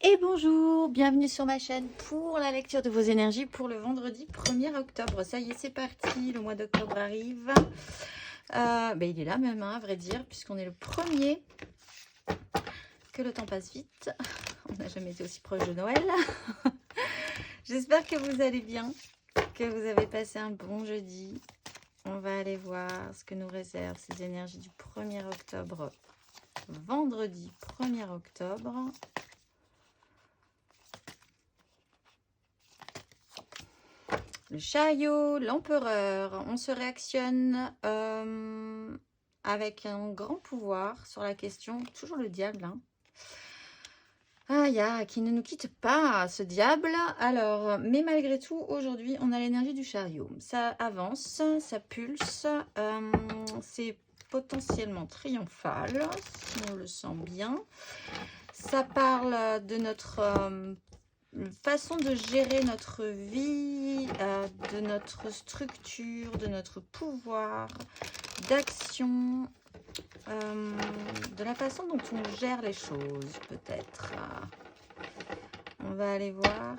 Et bonjour, bienvenue sur ma chaîne pour la lecture de vos énergies pour le vendredi 1er octobre. Ça y est, c'est parti, le mois d'octobre arrive. Il est là même, hein, à vrai dire, puisqu'on est le 1er, que le temps passe vite. On n'a jamais été aussi proche de Noël. J'espère que vous allez bien, que vous avez passé un bon jeudi. On va aller voir ce que nous réservent ces énergies du 1er octobre, vendredi 1er octobre. Le chariot, l'empereur, on se réactionne avec un grand pouvoir sur la question, toujours le diable, hein. Qui ne nous quitte pas, ce diable. Alors, mais malgré tout, aujourd'hui, on a l'énergie du chariot. Ça avance, ça pulse, c'est potentiellement triomphal, si on le sent bien. Ça parle de notre façon de gérer notre vie, de notre structure, de notre pouvoir, d'action, de la façon dont on gère les choses, peut-être. On va aller voir.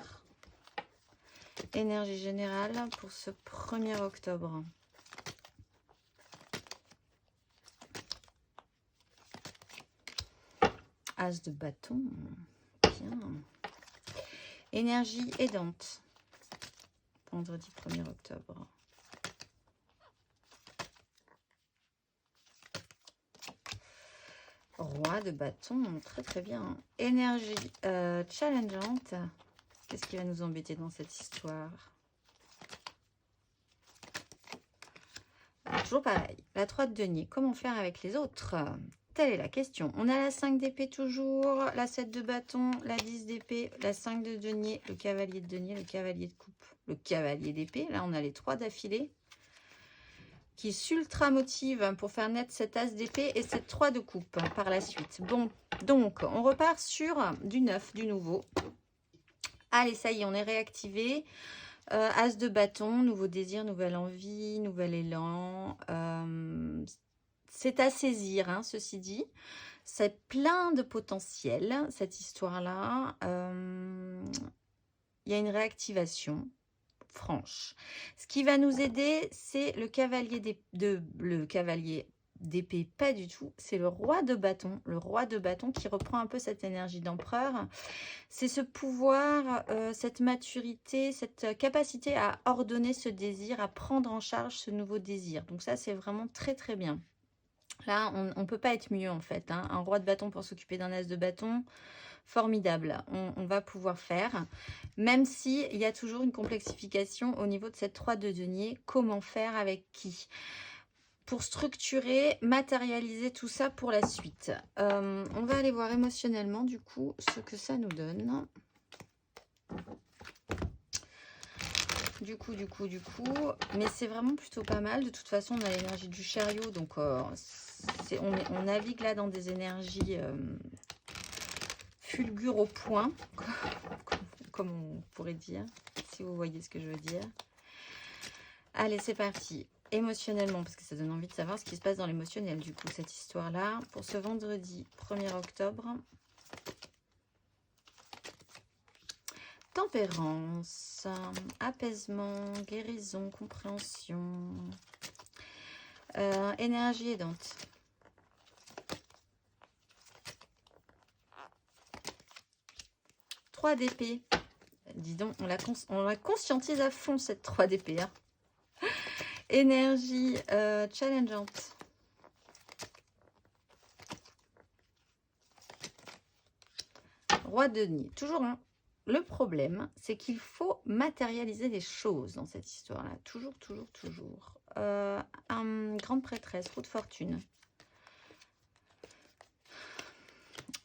Énergie générale pour ce 1er octobre. As de bâton. Bien. Énergie aidante. Vendredi 1er octobre. Roi de bâton, très très bien. Énergie challengeante. Qu'est-ce qui va nous embêter dans cette histoire? Toujours pareil. La 3 de denier. Comment faire avec les autres? Telle est la question. On a la 5 d'épée toujours, la 7 de bâton, la 10 d'épée, la 5 de denier, le cavalier de denier, le cavalier de coupe, le cavalier d'épée. Là, on a les 3 d'affilée qui s'ultra motive pour faire naître cet as d'épée et cette 3 de coupe par la suite. Bon, donc, on repart sur du neuf, du nouveau. Allez, ça y est, on est réactivé. As de bâton, nouveau désir, nouvelle envie, nouvel élan. C'est à saisir, hein, ceci dit. C'est plein de potentiel, cette histoire-là. Il y a une réactivation franche. Ce qui va nous aider, c'est le cavalier d'épée, pas du tout. C'est le roi de bâton. Le roi de bâton qui reprend un peu cette énergie d'empereur. C'est ce pouvoir, cette maturité, cette capacité à ordonner ce désir, à prendre en charge ce nouveau désir. Donc ça, c'est vraiment très très bien. Là, on ne peut pas être mieux en fait, hein. Un roi de bâton pour s'occuper d'un as de bâton, formidable. On va pouvoir faire, même s'il y a toujours une complexification au niveau de cette 3 de denier. Comment faire avec qui? Pour structurer, matérialiser tout ça pour la suite. On va aller voir émotionnellement du coup ce que ça nous donne. Du coup, mais c'est vraiment plutôt pas mal. De toute façon, on a l'énergie du chariot, donc on navigue là dans des énergies fulgure au point, comme on pourrait dire, si vous voyez ce que je veux dire. Allez, c'est parti. Émotionnellement, parce que ça donne envie de savoir ce qui se passe dans l'émotionnel, du coup, cette histoire-là. Pour ce vendredi 1er octobre. Tempérance, apaisement, guérison, compréhension, énergie aidante. Trois d'épée. Dis donc, on la conscientise à fond, cette 3 d'épée. Hein. Énergie challengeante. Roi de denier. Toujours un. Le problème, c'est qu'il faut matérialiser les choses dans cette histoire-là. Toujours. Grande prêtresse, roue de fortune.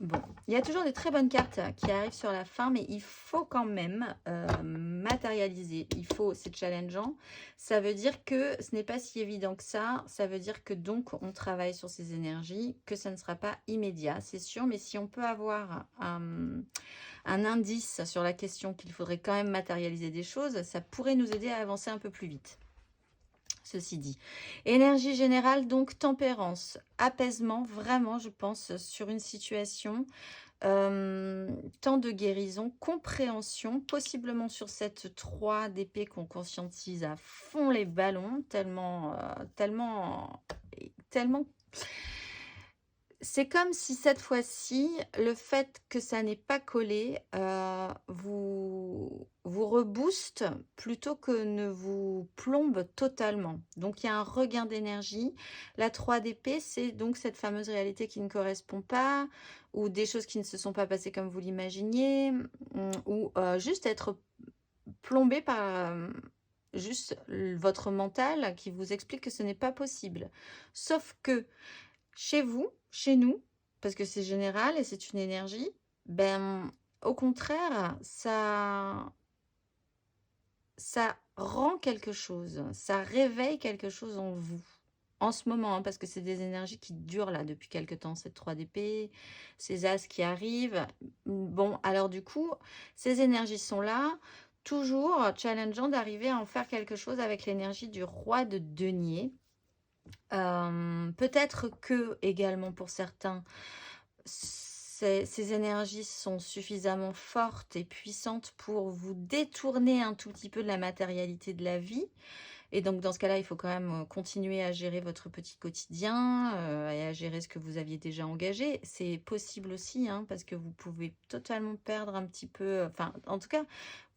Bon, il y a toujours des très bonnes cartes qui arrivent sur la fin, mais il faut quand même matérialiser. C'est challengeant. Ça veut dire que ce n'est pas si évident que ça. Ça veut dire que donc on travaille sur ces énergies, que ça ne sera pas immédiat, c'est sûr. Mais si on peut avoir un indice sur la question qu'il faudrait quand même matérialiser des choses, ça pourrait nous aider à avancer un peu plus vite. Ceci dit, énergie générale, donc tempérance, apaisement, vraiment je pense sur une situation temps de guérison, compréhension, possiblement sur cette 3 d'épée qu'on conscientise à fond les ballons, tellement. C'est comme si cette fois-ci, le fait que ça n'est pas collé, vous rebooste plutôt que ne vous plombe totalement. Donc il y a un regain d'énergie. La 3 d'épée, c'est donc cette fameuse réalité qui ne correspond pas, ou des choses qui ne se sont pas passées comme vous l'imaginiez, ou juste être plombé par juste votre mental qui vous explique que ce n'est pas possible. Sauf que chez vous, chez nous, parce que c'est général et c'est une énergie, ben, au contraire, ça rend quelque chose, ça réveille quelque chose en vous. En ce moment, hein, parce que c'est des énergies qui durent là depuis quelque temps, cette 3 d'épée, ces as qui arrivent. Bon, alors du coup, ces énergies sont là, toujours challengeant d'arriver à en faire quelque chose avec l'énergie du roi de denier. Peut-être que également pour certains, ces énergies sont suffisamment fortes et puissantes pour vous détourner un tout petit peu de la matérialité de la vie. Et donc dans ce cas-là, il faut quand même continuer à gérer votre petit quotidien et à gérer ce que vous aviez déjà engagé. C'est possible aussi, hein, parce que vous pouvez totalement perdre un petit peu, enfin en tout cas,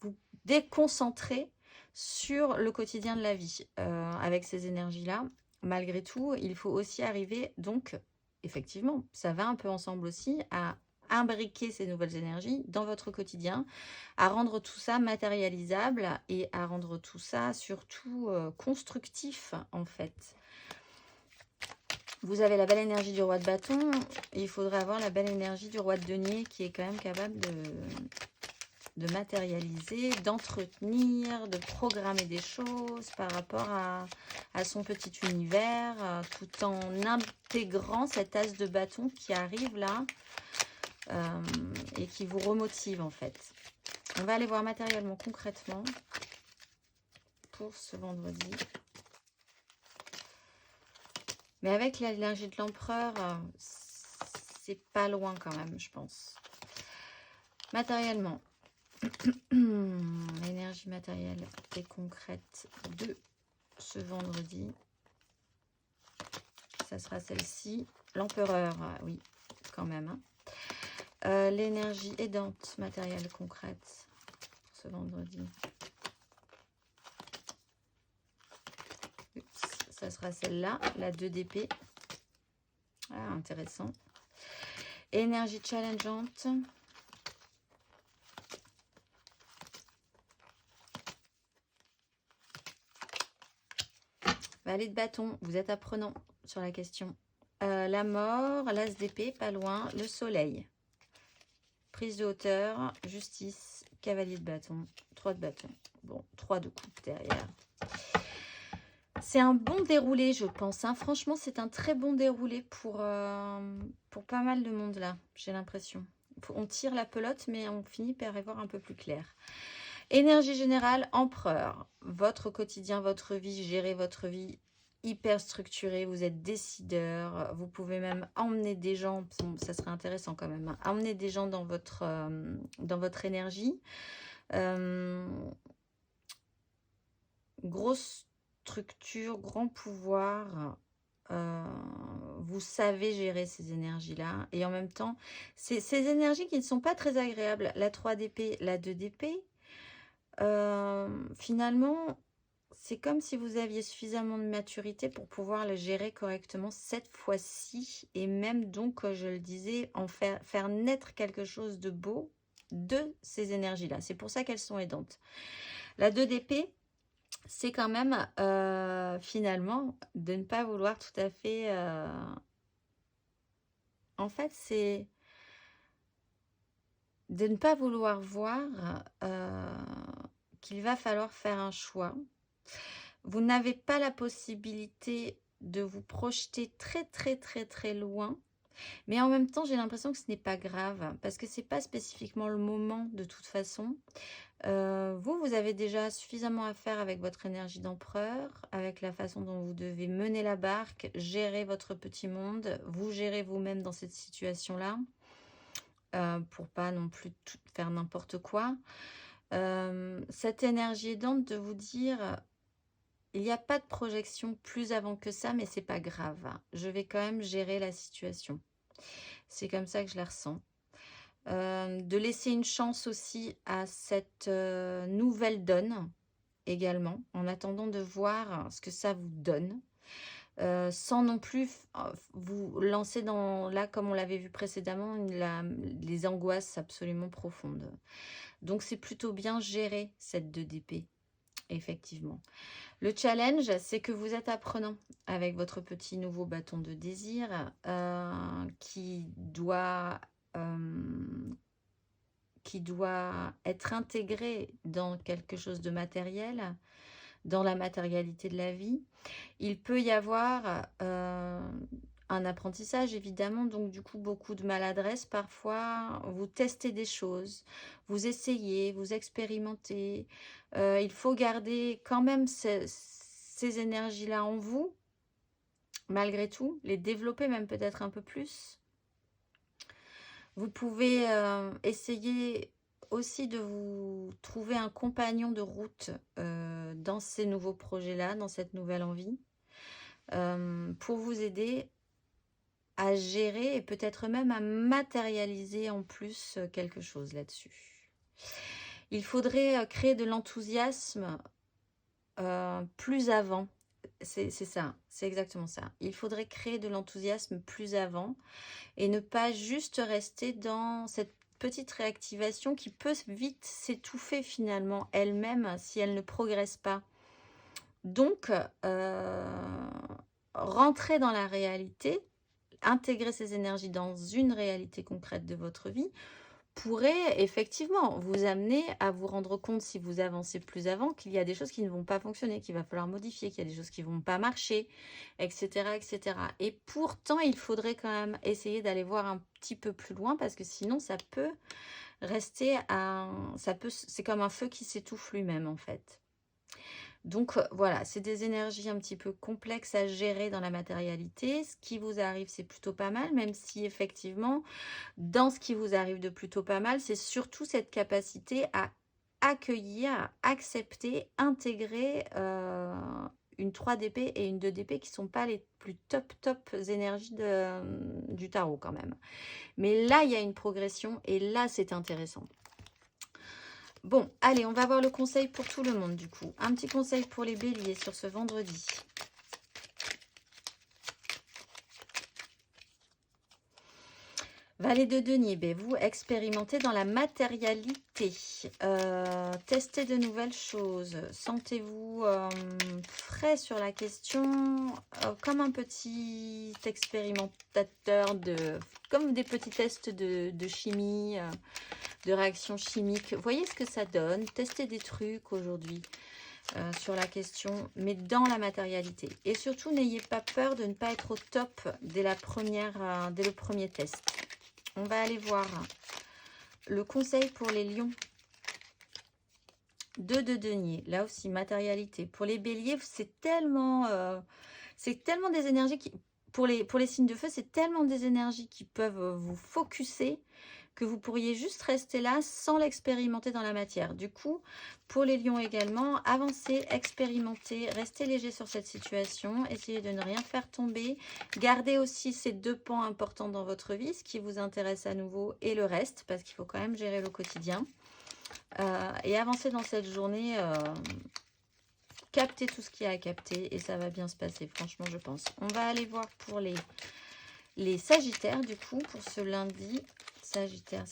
vous déconcentrer sur le quotidien de la vie avec ces énergies-là. Malgré tout, il faut aussi arriver, donc, effectivement, ça va un peu ensemble aussi, à imbriquer ces nouvelles énergies dans votre quotidien, à rendre tout ça matérialisable et à rendre tout ça surtout constructif, en fait. Vous avez la belle énergie du roi de bâton, et il faudrait avoir la belle énergie du roi de denier qui est quand même capable de matérialiser, d'entretenir, de programmer des choses par rapport à son petit univers, tout en intégrant cet as de bâton qui arrive là et qui vous remotive en fait. On va aller voir matériellement, concrètement, pour ce vendredi. Mais avec l'énergie de l'empereur, c'est pas loin quand même, je pense. Matériellement. L'énergie matérielle et concrète de ce vendredi. Ça sera celle-ci. L'empereur, oui, quand même. Hein. L'énergie aidante, matérielle concrète pour ce vendredi. Ups, ça sera celle-là, la 2 d'épée. Ah, intéressant. Énergie challengeante. Valet de bâton, vous êtes apprenant sur la question. La mort, l'as d'épée, pas loin, le soleil. Prise de hauteur, justice, cavalier de bâton, 3 de bâton. Bon, 3 de coupe derrière. C'est un bon déroulé, je pense. Hein. Franchement, c'est un très bon déroulé pour pas mal de monde là, j'ai l'impression. On tire la pelote, mais on finit par y voir un peu plus clair. Énergie générale, empereur. Votre quotidien, votre vie, gérer votre vie hyper structurée. Vous êtes décideur. Vous pouvez même emmener des gens, ça serait intéressant quand même, hein, emmener des gens dans votre énergie. Grosse structure, grand pouvoir. Vous savez gérer ces énergies-là. Et en même temps, ces énergies qui ne sont pas très agréables. La 3 d'épée, la 2 d'épée. Finalement, c'est comme si vous aviez suffisamment de maturité pour pouvoir le gérer correctement cette fois-ci. Et même donc, je le disais, en faire naître quelque chose de beau de ces énergies-là. C'est pour ça qu'elles sont aidantes. La 2 d'épée, c'est quand même finalement de ne pas vouloir tout à fait... En fait, c'est de ne pas vouloir voir qu'il va falloir faire un choix. Vous n'avez pas la possibilité de vous projeter très très très très loin. Mais en même temps, j'ai l'impression que ce n'est pas grave. Parce que ce n'est pas spécifiquement le moment de toute façon. Vous avez déjà suffisamment à faire avec votre énergie d'empereur. Avec la façon dont vous devez mener la barque. Gérer votre petit monde. Vous gérez vous-même dans cette situation-là. pour pas non plus tout faire n'importe quoi. Cette énergie aidante de vous dire, il n'y a pas de projection plus avant que ça, mais c'est pas grave. Je vais quand même gérer la situation. C'est comme ça que je la ressens. De laisser une chance aussi à cette nouvelle donne également, en attendant de voir ce que ça vous donne. Sans non plus vous lancer dans, là comme on l'avait vu précédemment, les angoisses absolument profondes. Donc c'est plutôt bien géré cette 2 d'épée, effectivement. Le challenge, c'est que vous êtes apprenant avec votre petit nouveau bâton de désir qui doit être intégré dans quelque chose de matériel, dans la matérialité de la vie. Il peut y avoir un apprentissage, évidemment, donc du coup, beaucoup de maladresse. Parfois, vous testez des choses, vous essayez, vous expérimentez. Il faut garder quand même ces énergies-là en vous, malgré tout, les développer même peut-être un peu plus. Vous pouvez essayer aussi de vous trouver un compagnon de route dans ces nouveaux projets-là, dans cette nouvelle envie, pour vous aider à gérer et peut-être même à matérialiser en plus quelque chose là-dessus. Il faudrait créer de l'enthousiasme plus avant. C'est ça, c'est exactement ça. Il faudrait créer de l'enthousiasme plus avant et ne pas juste rester dans cette petite réactivation qui peut vite s'étouffer finalement elle-même si elle ne progresse pas. Donc, rentrer dans la réalité, intégrer ces énergies dans une réalité concrète de votre vie pourrait effectivement vous amener à vous rendre compte, si vous avancez plus avant, qu'il y a des choses qui ne vont pas fonctionner, qu'il va falloir modifier, qu'il y a des choses qui ne vont pas marcher, etc., etc. Et pourtant, il faudrait quand même essayer d'aller voir un petit peu plus loin parce que sinon, ça peut rester c'est comme un feu qui s'étouffe lui-même en fait. Donc voilà, c'est des énergies un petit peu complexes à gérer dans la matérialité. Ce qui vous arrive, c'est plutôt pas mal, même si effectivement, dans ce qui vous arrive de plutôt pas mal, c'est surtout cette capacité à accueillir, à accepter, intégrer une 3 d'épée et une 2 d'épée qui ne sont pas les plus top énergies du tarot quand même. Mais là, il y a une progression et là, c'est intéressant. Bon, allez, on va voir le conseil pour tout le monde du coup. Un petit conseil pour les béliers sur ce vendredi. Valet de denier, ben vous expérimentez dans la matérialité. Testez de nouvelles choses. Sentez-vous frais sur la question, comme un petit expérimentateur, comme des petits tests de chimie, de réaction chimique. Voyez ce que ça donne. Testez des trucs aujourd'hui sur la question, mais dans la matérialité. Et surtout, n'ayez pas peur de ne pas être au top dès le premier test. On va aller voir le conseil pour les lions. 2 de denier, là aussi, matérialité. Pour les béliers, c'est tellement des énergies qui... Pour les signes de feu, c'est tellement des énergies qui peuvent vous focuser que vous pourriez juste rester là sans l'expérimenter dans la matière. Du coup, pour les lions également, avancez, expérimentez, restez léger sur cette situation, essayez de ne rien faire tomber. Gardez aussi ces 2 pans importants dans votre vie, ce qui vous intéresse à nouveau et le reste, parce qu'il faut quand même gérer le quotidien. Et avancez dans cette journée, captez tout ce qu'il y a à capter et ça va bien se passer, franchement, je pense. On va aller voir pour les sagittaires, du coup, pour ce lundi. Sagittaire,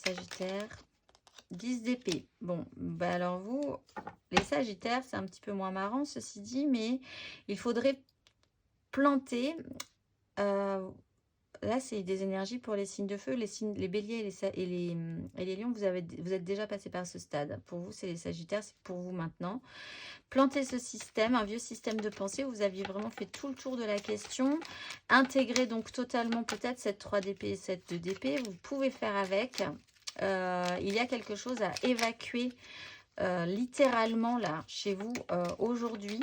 10 d'épée. Bon, bah alors vous, les sagittaires, c'est un petit peu moins marrant, ceci dit, mais il faudrait planter... là, c'est des énergies pour les signes de feu, les béliers et les lions, vous êtes déjà passé par ce stade. Pour vous, c'est les sagittaires, c'est pour vous maintenant. Plantez ce système, un vieux système de pensée où vous aviez vraiment fait tout le tour de la question. Intégrez donc totalement peut-être cette 3 d'épée et cette 2 d'épée. Vous pouvez faire avec. Il y a quelque chose à évacuer littéralement là, chez vous, aujourd'hui.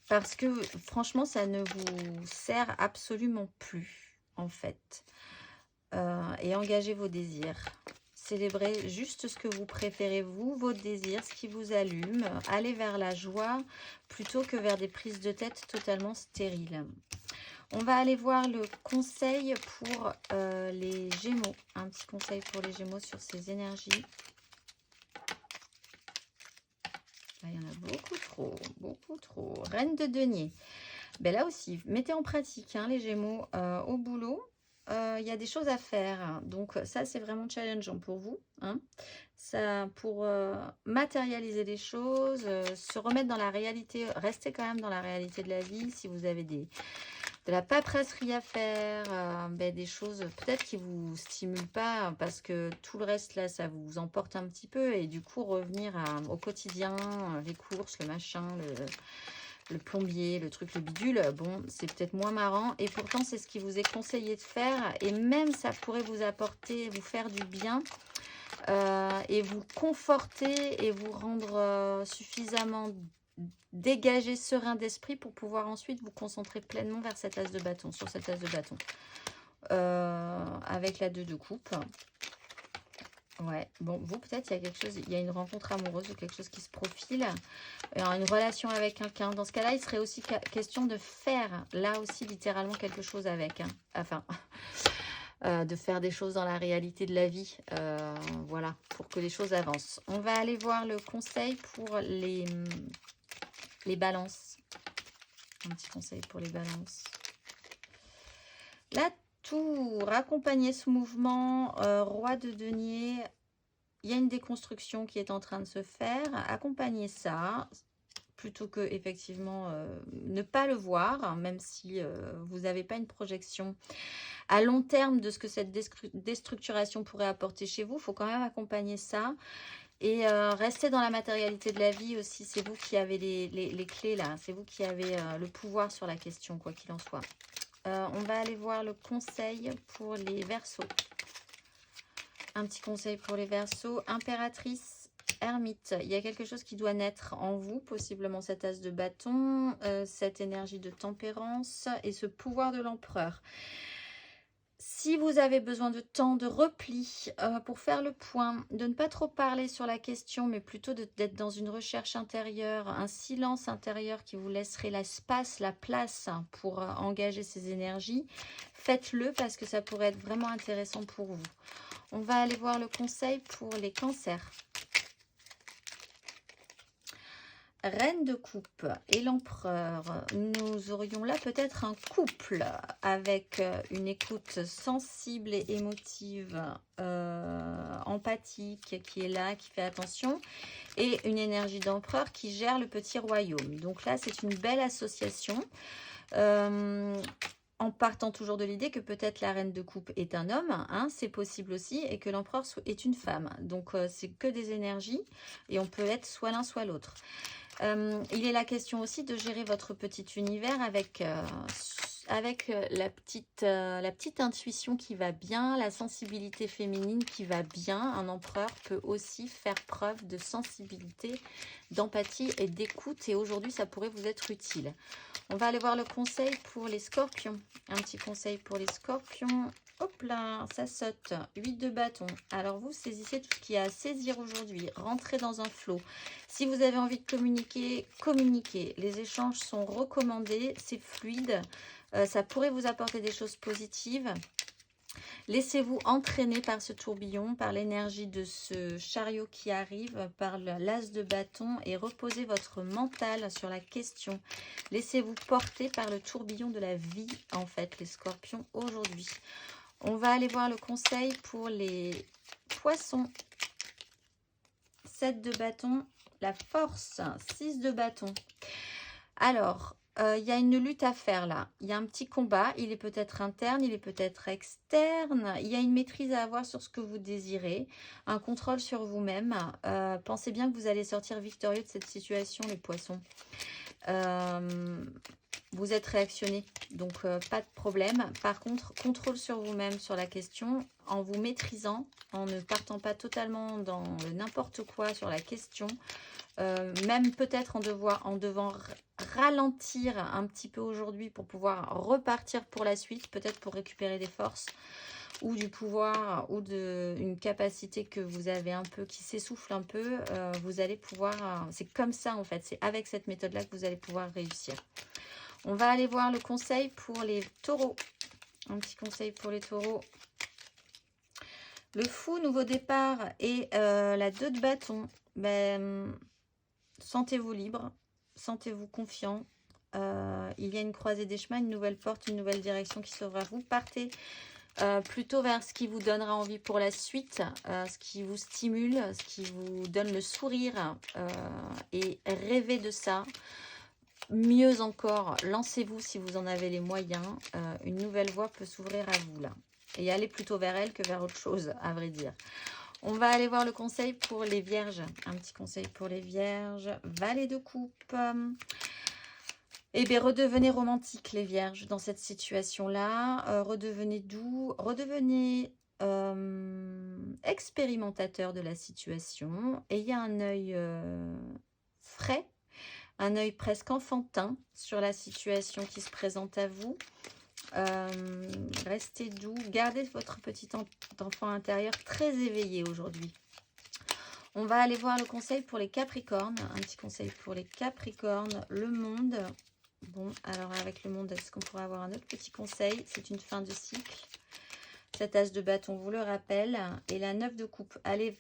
Parce que franchement, ça ne vous sert absolument plus, en fait. et engagez vos désirs. Célébrez juste ce que vous préférez, vous, vos désirs, ce qui vous allume. Allez vers la joie plutôt que vers des prises de tête totalement stériles. On va aller voir le conseil pour les Gémeaux. Un petit conseil pour les Gémeaux sur ces énergies. Là, il y en a beaucoup trop, beaucoup trop. Reine de denier. Ben là aussi, mettez en pratique hein, les Gémeaux au boulot. Il y a des choses à faire. Donc ça, c'est vraiment challengeant pour vous. Hein. Ça, pour matérialiser les choses, se remettre dans la réalité, rester quand même dans la réalité de la vie. Si vous avez de la paperasserie à faire, des choses peut-être qui vous stimulent pas parce que tout le reste là, ça vous emporte un petit peu. Et du coup, revenir au quotidien, les courses, le machin, le plombier, le truc, le bidule, bon, c'est peut-être moins marrant. Et pourtant, c'est ce qui vous est conseillé de faire. Et même, ça pourrait vous apporter, vous faire du bien et vous conforter et vous rendre suffisamment dégagé, serein d'esprit pour pouvoir ensuite vous concentrer pleinement vers cet as de bâton, sur cet as de bâton. Avec la 2 de coupe. Ouais, bon, vous peut-être il y a quelque chose, il y a une rencontre amoureuse ou quelque chose qui se profile, une relation avec quelqu'un. Dans ce cas-là, il serait aussi question de faire, là aussi, littéralement quelque chose avec. Hein. Enfin, de faire des choses dans la réalité de la vie, voilà, pour que les choses avancent. On va aller voir le conseil pour les balances. Un petit conseil pour les balances. La tour, accompagner ce mouvement, roi de denier. Il y a une déconstruction qui est en train de se faire. Accompagnez ça, plutôt que effectivement ne pas le voir, hein, même si vous n'avez pas une projection à long terme de ce que cette déstructuration pourrait apporter chez vous. Il faut quand même accompagner ça. Et rester dans la matérialité de la vie aussi. C'est vous qui avez les clés là. C'est vous qui avez le pouvoir sur la question, quoi qu'il en soit. On va aller voir le conseil pour les Verseaux. Un petit conseil pour les Verseaux. Impératrice, ermite. Il y a quelque chose qui doit naître en vous, possiblement cet as de bâton, cette énergie de tempérance et ce pouvoir de l'empereur. Si vous avez besoin de temps de repli pour faire le point, de ne pas trop parler sur la question, mais plutôt d'être dans une recherche intérieure, un silence intérieur qui vous laisserait l'espace, la place pour engager ces énergies, faites-le parce que ça pourrait être vraiment intéressant pour vous. On va aller voir le conseil pour les cancers. Reine de coupe et l'empereur, nous aurions là peut-être un couple avec une écoute sensible et émotive, empathique, qui est là, qui fait attention, et une énergie d'empereur qui gère le petit royaume. Donc là, c'est une belle association. En partant toujours de l'idée que peut-être la reine de coupe est un homme, hein, c'est possible aussi, et que l'empereur est une femme. Donc c'est que des énergies, et on peut être soit l'un soit l'autre. Il est la question aussi de gérer votre petit univers avec la petite intuition qui va bien, la sensibilité féminine qui va bien. Un empereur peut aussi faire preuve de sensibilité, d'empathie et d'écoute, et aujourd'hui ça pourrait vous être utile. On va aller voir le conseil pour les scorpions. Un petit conseil pour les scorpions. Hop là, ça saute. 8 de bâton. Alors vous saisissez tout ce qu'il y a à saisir aujourd'hui. Rentrez dans un flot. Si vous avez envie de communiquer, communiquez. Les échanges sont recommandés. C'est fluide. Ça pourrait vous apporter des choses positives. Laissez-vous entraîner par ce tourbillon, par l'énergie de ce chariot qui arrive, par l'as de bâton, et reposez votre mental sur la question. Laissez-vous porter par le tourbillon de la vie, en fait, les scorpions, aujourd'hui. On va aller voir le conseil pour les poissons. 7 de bâton, la force, 6 de bâton. Alors, il y a une lutte à faire là. Il y a un petit combat, il est peut-être interne, il est peut-être externe. Il y a une maîtrise à avoir sur ce que vous désirez, un contrôle sur vous-même. Pensez bien que vous allez sortir victorieux de cette situation, les poissons. Vous êtes réactionné, donc pas de problème. Par contre, contrôle sur vous-même sur la question, en vous maîtrisant, en ne partant pas totalement dans n'importe quoi sur la question, même peut-être en devant ralentir un petit peu aujourd'hui pour pouvoir repartir pour la suite, peut-être pour récupérer des forces. ou du pouvoir ou une capacité que vous avez un peu, qui s'essouffle un peu, vous allez pouvoir, c'est comme ça en fait, c'est avec cette méthode-là que vous allez pouvoir réussir. On va aller voir le conseil pour les taureaux. Un petit conseil pour les taureaux. Le fou, nouveau départ et la 2 de bâton. Ben, sentez-vous libre, sentez-vous confiant. Il y a une croisée des chemins, une nouvelle porte, une nouvelle direction qui s'ouvre à vous. Partez plutôt vers ce qui vous donnera envie pour la suite, ce qui vous stimule, ce qui vous donne le sourire et rêvez de ça. Mieux encore, lancez-vous si vous en avez les moyens. Une nouvelle voie peut s'ouvrir à vous là. Et allez plutôt vers elle que vers autre chose, à vrai dire. On va aller voir le conseil pour les vierges. Un petit conseil pour les vierges. Valet de coupe. Eh bien, redevenez romantique, les vierges, dans cette situation-là. Redevenez doux. Redevenez expérimentateur de la situation. Ayez un œil frais, un œil presque enfantin sur la situation qui se présente à vous. Restez doux. Gardez votre petit enfant intérieur très éveillé aujourd'hui. On va aller voir le conseil pour les Capricornes. Un petit conseil pour les Capricornes. Le monde. Bon, alors avec le monde, est-ce qu'on pourrait avoir un autre petit conseil? C'est une fin de cycle. Cet as de bâton vous le rappelle. Et la 9 de coupe. Allez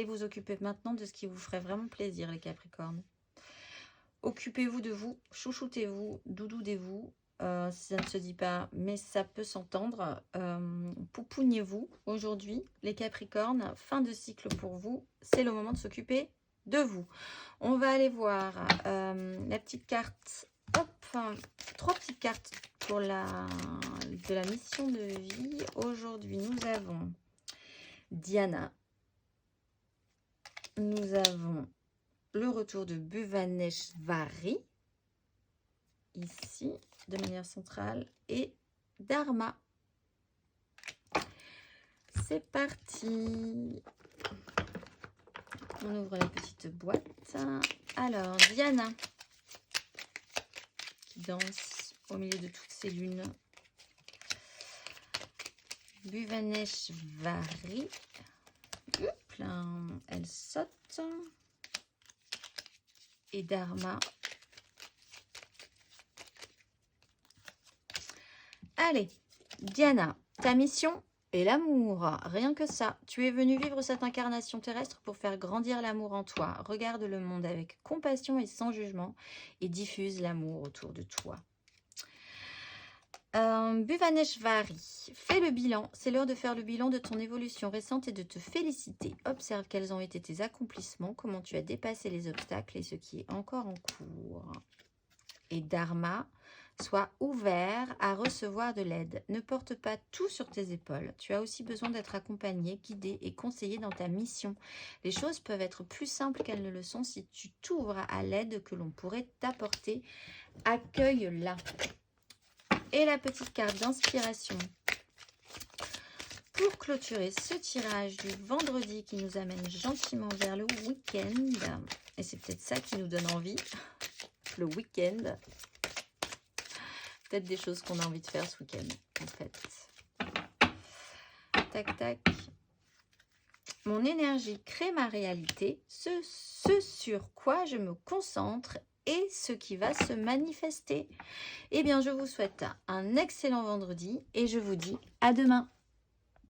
vous occuper maintenant de ce qui vous ferait vraiment plaisir, les Capricornes. Occupez-vous de vous, chouchoutez-vous, doudoudez-vous. Ça ne se dit pas, mais ça peut s'entendre. Poupounez-vous aujourd'hui, les Capricornes. Fin de cycle pour vous. C'est le moment de s'occuper de vous. On va aller voir la petite carte. Hop, 3 petites cartes pour de la mission de vie. Aujourd'hui, nous avons Diana. Nous avons le retour de Bhuvaneshvari, ici, de manière centrale, et Dharma. C'est parti. On ouvre la petite boîte. Alors, Diana, qui danse au milieu de toutes ces lunes. Bhuvaneshvari. Hop là, elle saute. Et Dharma. Allez, Diana, ta mission est l'amour. Rien que ça. Tu es venue vivre cette incarnation terrestre pour faire grandir l'amour en toi. Regarde le monde avec compassion et sans jugement et diffuse l'amour autour de toi. Bhuvaneshvari, fais le bilan. C'est l'heure de faire le bilan de ton évolution récente et de te féliciter. Observe quels ont été tes accomplissements, comment tu as dépassé les obstacles et ce qui est encore en cours. Et Dharma, sois ouvert à recevoir de l'aide. Ne porte pas tout sur tes épaules. Tu as aussi besoin d'être accompagné, guidé et conseillé dans ta mission. Les choses peuvent être plus simples qu'elles ne le sont si tu t'ouvres à l'aide que l'on pourrait t'apporter. Accueille-la. Et la petite carte d'inspiration pour clôturer ce tirage du vendredi qui nous amène gentiment vers le week-end. Et c'est peut-être ça qui nous donne envie, le week-end. Peut-être des choses qu'on a envie de faire ce week-end, en fait. Tac, tac. Mon énergie crée ma réalité, ce sur quoi je me concentre et ce qui va se manifester. Eh bien, je vous souhaite un excellent vendredi et je vous dis à demain.